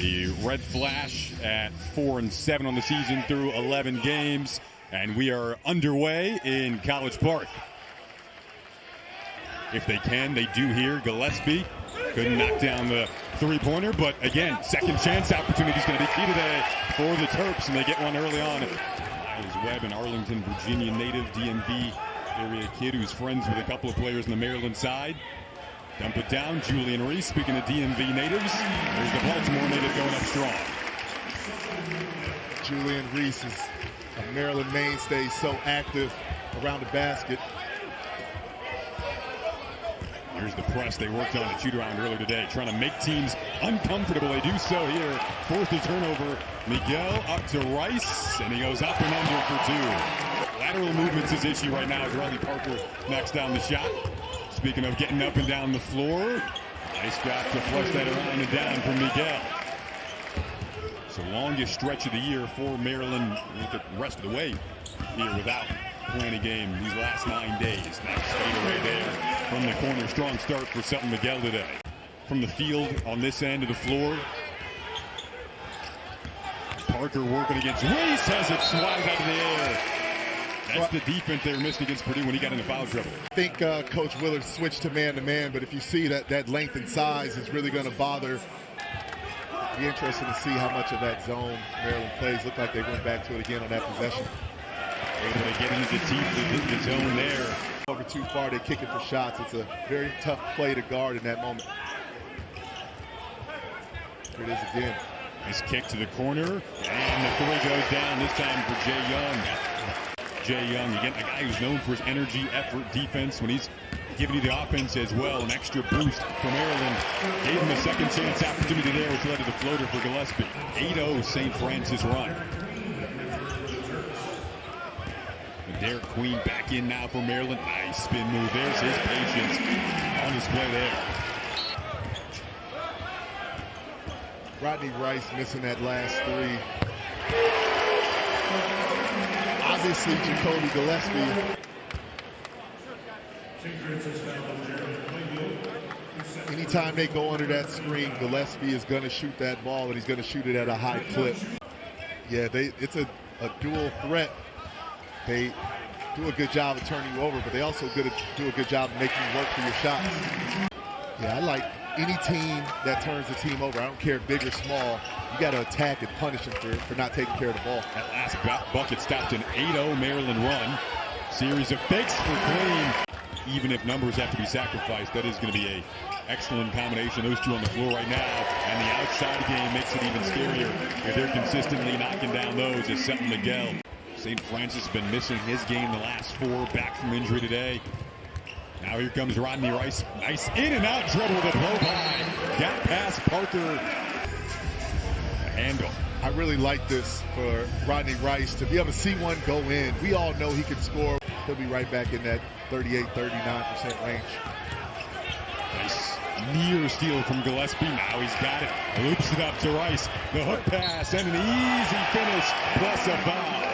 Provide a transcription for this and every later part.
The red flash at 4-7 on the season through 11 games, and we are underway in College Park. If they can, they do here. Gillespie couldn't knock down the three-pointer, but again, second chance opportunity is going to be key today for the Terps, and they get one early on. Miles Webb, an Arlington, Virginia native, DMV area kid who's friends with a couple of players on the Maryland side. Dump it down, Julian Reese, speaking of DMV natives. There's the Baltimore native going up strong. Julian Reese is a Maryland mainstay, so active around the basket. Here's the press they worked on at shoot-around earlier today, trying to make teams uncomfortable. They do so here. Force the turnover. Miguel up to Rice, and he goes up and under for two. Lateral movement's his issue right now as Riley Parker knocks down the shot. Speaking of getting up and down the floor, nice job to flush that around and down from Miguel. It's the longest stretch of the year for Maryland, the rest of the way here without playing a game these last 9 days. Nice fadeaway there from the corner. Strong start for Selton Miguel today. From the field on this end of the floor, Parker working against Reese, has it swatted out of the air. That's the defense they were missing against Purdue when he got into foul trouble. I think Coach Willard switched to man-to-man, but if you see that length and size is really going to bother. Be interested to see how much of that zone Maryland plays. Looked like they went back to it again on that possession. Able to get into the teeth of the zone there. Over too far, they kick it for shots. It's a very tough play to guard in that moment. Here it is again. Nice kick to the corner, and the three goes down, this time for Jay Young. Jay Young, again, a guy who's known for his energy, effort, defense. When he's giving you the offense as well, an extra boost for Maryland. Gave him a second chance opportunity there, which led to the floater for Gillespie. 8-0 St. Francis run. And Derek Queen back in now for Maryland. Nice spin move. There's his patience on display there. Rodney Rice missing that last three. Obviously, Jacoby Gillespie. Anytime they go under that screen, Gillespie is going to shoot that ball, and he's going to shoot it at a high clip. Yeah, it's a dual threat. They do a good job of turning you over, but they also do a good job of making you work for your shots. Yeah, I like any team that turns the team over. I don't care big or small. You got to attack and punish them for not taking care of the ball. That last bucket stopped an 8-0 Maryland run. Series of fakes for Queen. Even if numbers have to be sacrificed, that is going to be an excellent combination. Those two on the floor right now, and the outside game makes it even scarier if they're consistently knocking down those as Selton Miguel. St. Francis has been missing his game the last 4, back from injury today. Now here comes Rodney Rice. Nice in and out dribble with a blow by. Got past Parker. A handle. I really like this for Rodney Rice to be able to see one go in. We all know he can score. He'll be right back in that 38-39% range. Nice near steal from Gillespie. Now he's got it. Loops it up to Rice. The hook pass and an easy finish plus a foul.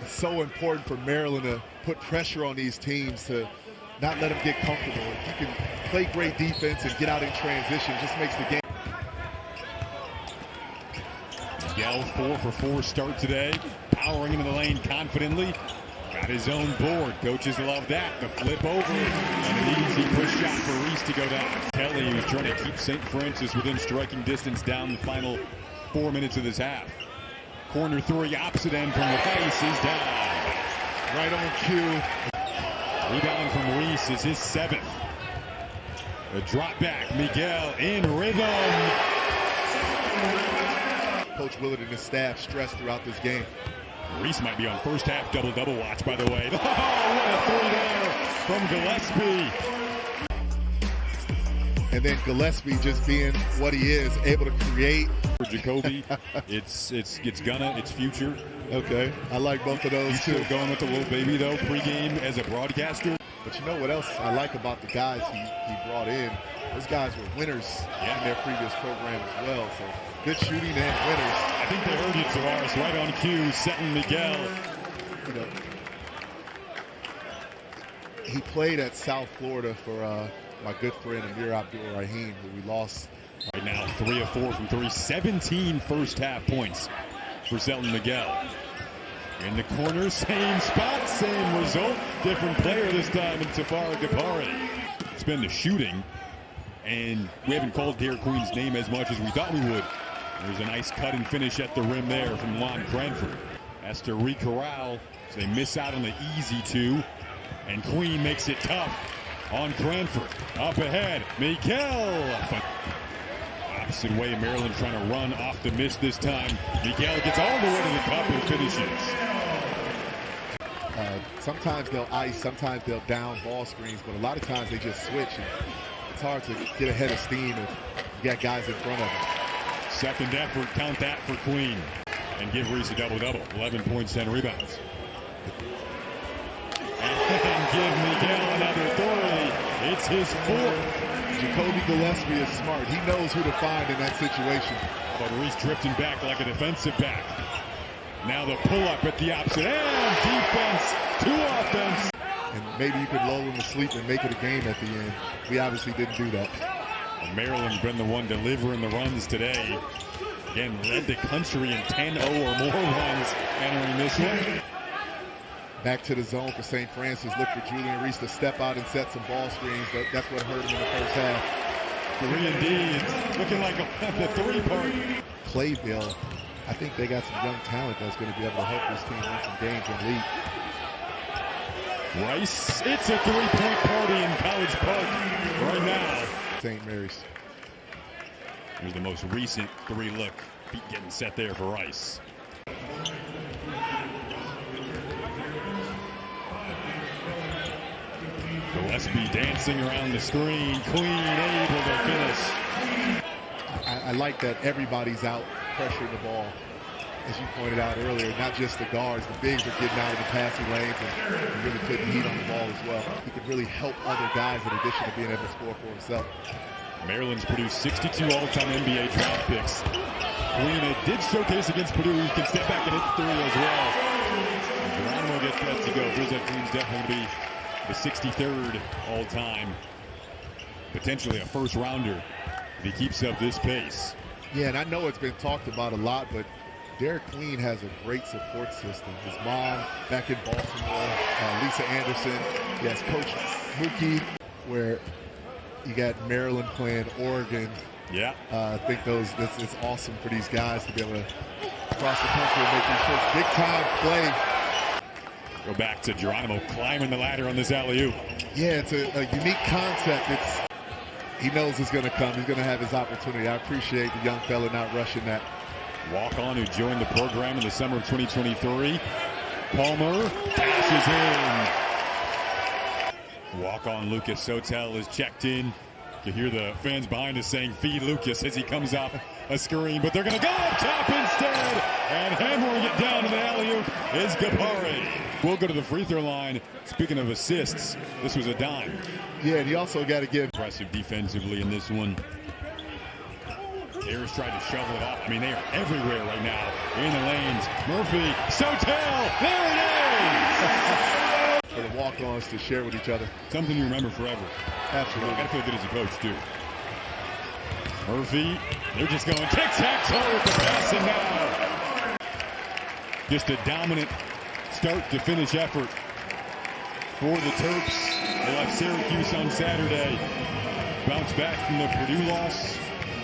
It's so important for Maryland to put pressure on these teams to not let them get comfortable. If you can play great defense and get out in transition, it just makes the game. Miguel 4 for 4 start today. Powering into the lane confidently. Got his own board. Coaches love that. The flip over and an easy push shot for Reese to go down. Kelly, who's trying to keep St. Francis within striking distance down the final 4 minutes of this half. Corner three, opposite end from Rice is down. Right on cue. Rebound from Reese is his 7th. A drop back, Miguel in rhythm. Coach Willard and his staff stressed throughout this game. Reese might be on first half double-double watch, by the way. Oh, what a three there from Gillespie. And then Gillespie just being what he is, able to create. For Jacoby, it's Gunna, it's future. Okay, I like both of those He's too. Still going with the little baby though, pregame as a broadcaster. But you know what else I like about the guys he brought in? Those guys were winners in their previous program as well. So good shooting and winners. I think they heard you, Tavares, right on cue. Selton Miguel. You know, he played at South Florida for my good friend Amir Abdul-Rahim, who we lost Right now, 3 of 4 from 3, 17 first half points for Selton Miguel. In the corner, same spot, same result. Different player this time in Tafara Gapare. It's been the shooting, and we haven't called Dairy Queen's name as much as we thought we would. There's a nice cut and finish at the rim there from Lon Cranford. Has to re-corral, so they miss out on the easy two. And Queen makes it tough on Cranford. Up ahead, Miguel. Opposite way, Maryland trying to run off the miss this time. Miguel gets all the way to the cup and finishes. Sometimes they'll ice, sometimes they'll down ball screens, but a lot of times they just switch. And it's hard to get ahead of steam if you got guys in front of them. Second effort, count that for Queen. And give Reese a double-double, 11 points, 10 rebounds. And give Miguel another 3. It's his 4th. Jacoby Gillespie is smart. He knows who to find in that situation. But Reese drifting back like a defensive back. Now the pull-up at the opposite end. Defense to offense. And maybe you could lull him to sleep and make it a game at the end. We obviously didn't do that. Well, Maryland's been the one delivering the runs today. Again, led the country in 10-0 or more runs entering this one. Back to the zone for St. Francis. Look for Julian Reese to step out and set some ball screens. That's what hurt him in the first half. 3 and D. It's looking like the 3-part. Clayville, I think they got some young talent that's going to be able to help this team win some games and lead. Rice, it's a 3-point party in College Park right now. St. Mary's. Here's the most recent 3-look. Feet getting set there for Rice. Gillespie dancing around the screen. Queen able to finish. I like that everybody's out pressuring the ball. As you pointed out earlier, not just the guards, the bigs are getting out of the passing lanes and really putting heat on the ball as well. He can really help other guys in addition to being able to score for himself. Maryland's produced 62 all-time NBA draft picks. Queen did showcase against Purdue. He can step back and hit the 3 as well. And Geronimo gets that to go. Feels like Queen's definitely be the 63rd all-time. Potentially a first-rounder if he keeps up this pace. Yeah, and I know it's been talked about a lot, but Derek Queen has a great support system. His mom back in Baltimore, Lisa Anderson. He has Coach Mookie, where you got Maryland playing Oregon. Yeah. I think it's awesome for these guys to be able to cross the country and make these trips. Big time play. Go back to Geronimo climbing the ladder on this alley-oop. Yeah, it's a unique concept. He knows it's going to come. He's going to have his opportunity. I appreciate the young fella not rushing that. Walk-on who joined the program in the summer of 2023. Palmer dashes in. Walk-on Lucas Sotel is checked in. You hear the fans behind us saying, "Feed Lucas," as he comes off a screen, but they're going to go up top instead. And hammering it down to the alley-oop is Gapare. We'll go to the free throw line. Speaking of assists, this was a dime. Yeah, and he also got to give. Impressive defensively in this one. Harris tried to shovel it off. I mean, they are everywhere right now in the lanes. Murphy, Sotel, there it is! For the walk-ons to share with each other. Something you remember forever. Absolutely. Got to feel good as a coach, too. Murphy, they're just going tic-tac-toe with the passing now. Just a dominant start to finish effort for the Terps. They left Syracuse on Saturday. Bounce back from the Purdue loss.